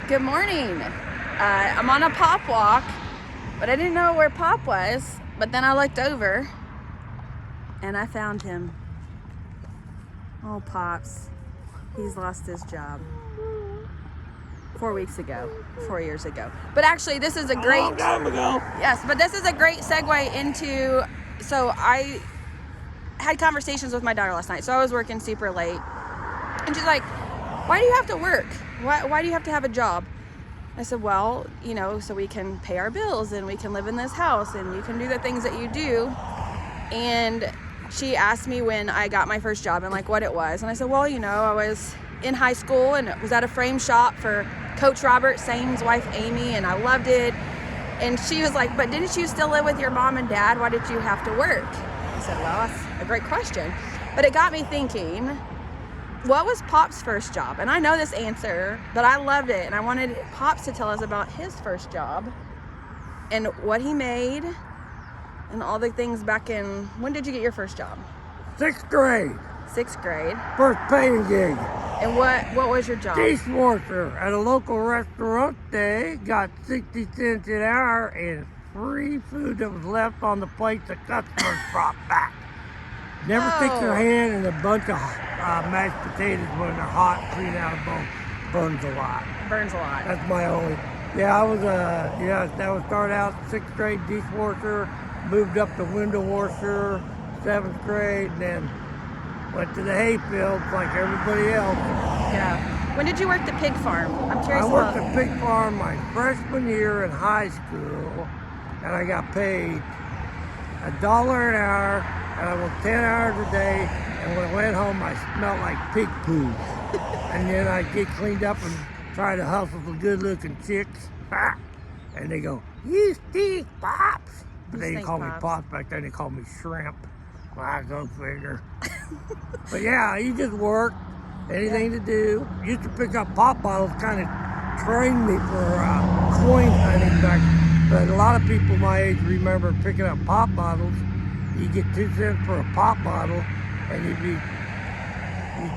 Good morning. I'm on a pop walk, but I didn't know where Pop was. But then I looked over and I found him. Oh, Pops. He's lost his job 4 weeks ago, 4 years ago. But actually, this is a great... long time ago. Yes, but this is a great segue into... So I had conversations with my daughter last night. So I was working super late. And she's like, why do you have to work? Why do you have to have a job? I said, well, so we can pay our bills and we can live in this house and you can do the things that you do. And she asked me when I got my first job and like what it was. And I said, well, I was in high school and was at a frame shop for Coach Robert Sane's wife, Amy, and I loved it. And she was like, but didn't you still live with your mom and dad? Why did you have to work? I said, well, that's a great question. But it got me thinking, what was Pop's first job? And I know this answer, but I loved it. And I wanted Pops to tell us about his first job and what he made and all the things back in... When did you get your first job? 6th grade. 6th grade. First paying gig. And what was your job? Dishwasher at a local restaurant. They got 60 cents an hour and free food that was left on the plates that customers brought back. Never stick your hand in a bunch of mashed potatoes when they're hot, clean out of bone. Burns a lot. Burns a lot. That's my only. Yeah, I was that was started out 6th grade dishwasher, moved up to window washer, 7th grade, and then went to the hay fields like everybody else. Yeah. When did you work the pig farm? I'm curious. I worked the pig farm my freshman year in high school, and I got paid $1 an hour, and I worked 10 hours a day. And when I went home, I smelled like pig poo. And then I'd get cleaned up and try to hustle for good-looking chicks. And they go, you stink, Pops. But they didn't call me Pops back then. They called me Shrimp. Well, I go figure. But yeah, you just work, anything to do. Used to pick up pop bottles, kind of trained me for coin hunting back. But a lot of people my age remember picking up pop bottles. You get 2 cents for a pop bottle, and you'd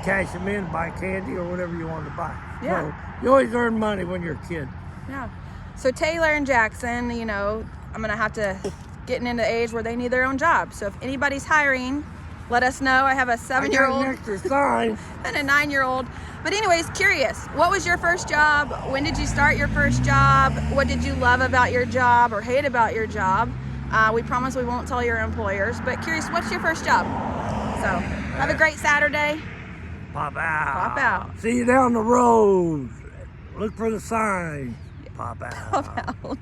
cash them in, buy candy or whatever you wanted to buy. Yeah. So you always earn money when you're a kid. Yeah. So Taylor and Jackson, I'm going to have to getting into the age where they need their own job. So if anybody's hiring, let us know. I have a 7-year-old I got an extra sign. and a 9-year-old. But anyways, curious, what was your first job? When did you start your first job? What did you love about your job or hate about your job? We promise we won't tell your employers, but curious, what's your first job? So have a great Saturday. Pop out. Pop out. See you down the road. Look for the sign. Pop out. Pop out.